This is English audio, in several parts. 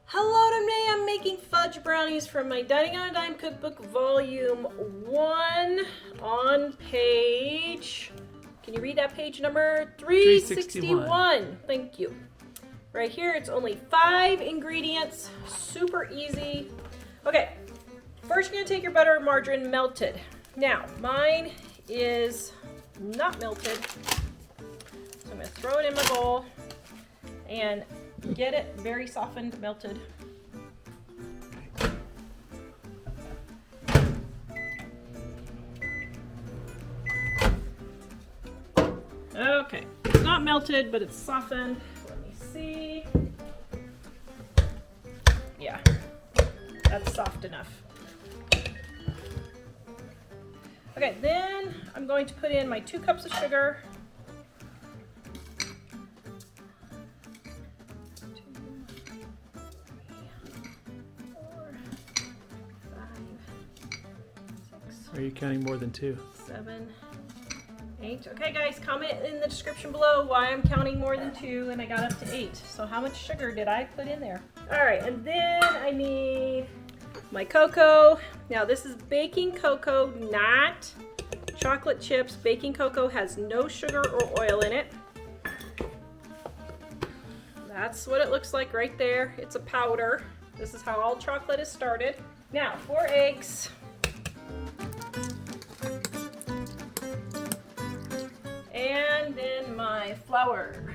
Hello, today I'm making fudge brownies from my Dining on a Dime cookbook volume 1 on page, can you read that page number? 361. Thank you. Right here it's only 5 ingredients, super easy. Okay, first you're going to take your butter and margarine melted. Now mine is not melted, so I'm going to throw it in my bowl and get it very softened, melted. Okay, it's not melted, but it's softened. Let me see. Yeah, that's soft enough. Okay, then I'm going to put in my 2 cups of sugar. Are you counting more than 2? 7, 8. Okay guys, comment in the description below why I'm counting more than 2 and I got up to 8. So how much sugar did I put in there? Alright, and then I need my cocoa. Now this is baking cocoa, not chocolate chips. Baking cocoa has no sugar or oil in it. That's what it looks like right there. It's a powder. This is how all chocolate is started. Now 4 eggs. And then my flour.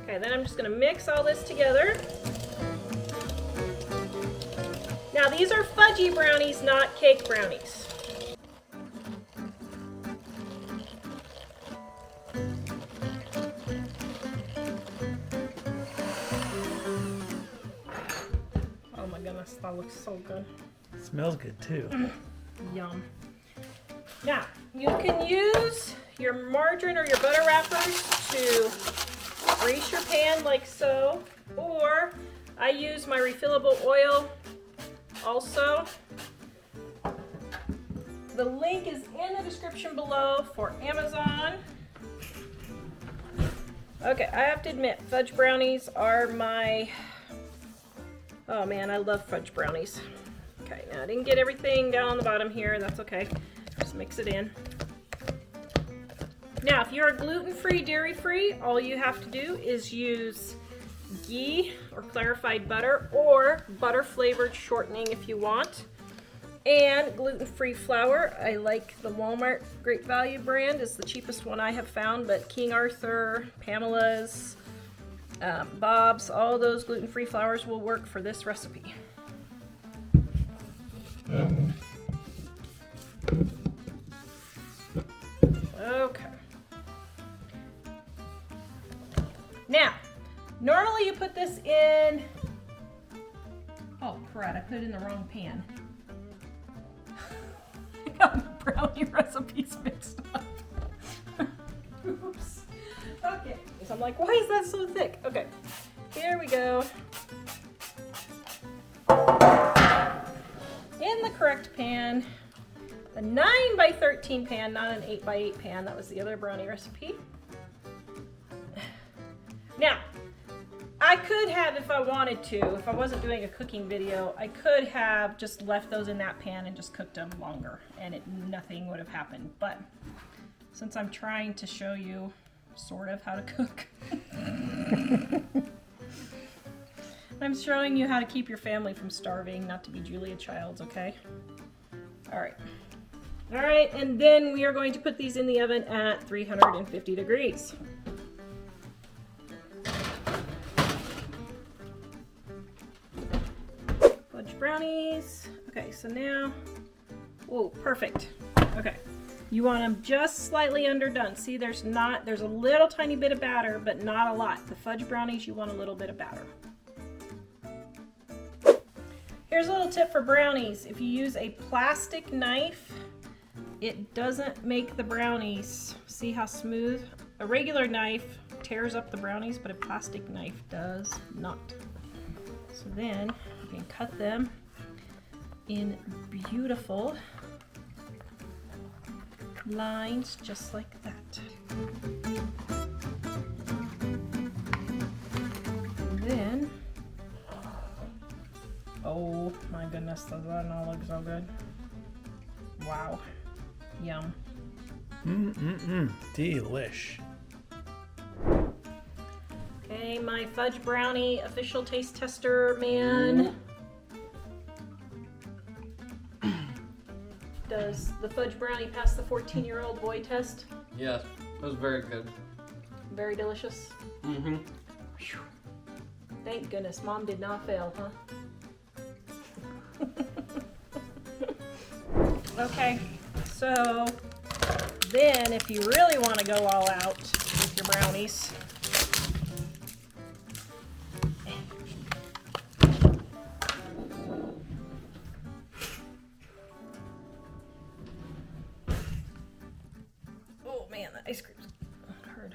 Okay, then I'm just gonna mix all this together. Now these are fudgy brownies, not cake brownies. Oh my goodness, that looks so good. It smells good too. Yum. Now, you can use your margarine or your butter wrappers to grease your pan like so, or I use my refillable oil also. The link is in the description below for Amazon. Okay, I have to admit, fudge brownies are my, oh man, I love fudge brownies. Okay, now I didn't get everything down on the bottom here, that's okay. Just mix it in. Now, if you're gluten-free, dairy-free, all you have to do is use ghee or clarified butter or butter-flavored shortening if you want. And gluten-free flour. I like the Walmart Great Value brand. It's the cheapest one I have found, but King Arthur, Pamela's, Bob's, all those gluten-free flours will work for this recipe. Okay. Now, normally you put this in, oh crap, I put it in the wrong pan. I got the brownie recipes mixed up. Oops. Okay, so I'm like, why is that so thick? Okay, here we go. In the correct pan. A 9x13 pan, not an 8x8 pan. That was the other brownie recipe. Now, I could have, if I wanted to, if I wasn't doing a cooking video, I could have just left those in that pan and just cooked them longer and nothing would have happened. But since I'm trying to show you sort of how to cook, I'm showing you how to keep your family from starving, not to be Julia Childs, okay? All right. All right, and then we are going to put these in the oven at 350 degrees. Fudge brownies. Okay, so now, whoa, perfect. Okay, you want them just slightly underdone. See, there's a little tiny bit of batter, but not a lot. The fudge brownies, you want a little bit of batter. Here's a little tip for brownies. If you use a plastic knife, it doesn't make the brownies, see how smooth? A regular knife tears up the brownies, but a plastic knife does not. So then you can cut them in beautiful lines just like that. And then goodness, does that not look so good? Wow. Yum. Delish. Okay, my Fudge Brownie official taste tester man. Does the Fudge Brownie pass the 14-year-old boy test? Yes, it was very good. Very delicious. Mm-hmm. Whew. Thank goodness Mom did not fail, huh? Okay, so then if you really want to go all out with your brownies, oh man, the ice cream's hard.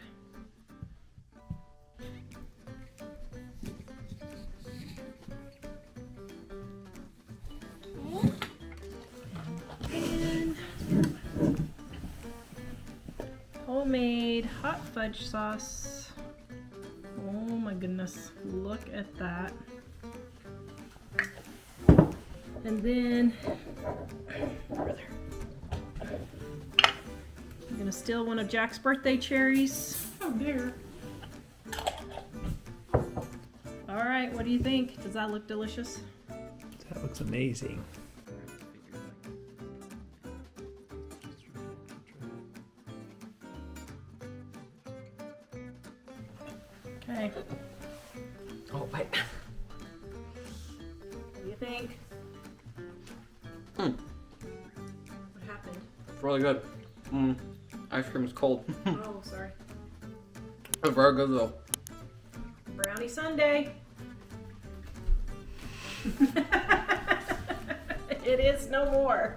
And homemade hot fudge sauce. Oh my goodness, look at that. And then I'm gonna steal one of Jack's birthday cherries. Oh dear. All right, what do you think? Does that look delicious? That looks amazing. Okay, Oh, wait. what do you think? Mm, What happened? it's really good. Ice cream is cold. Oh, sorry. It's very good though. Brownie Sunday. It is no more.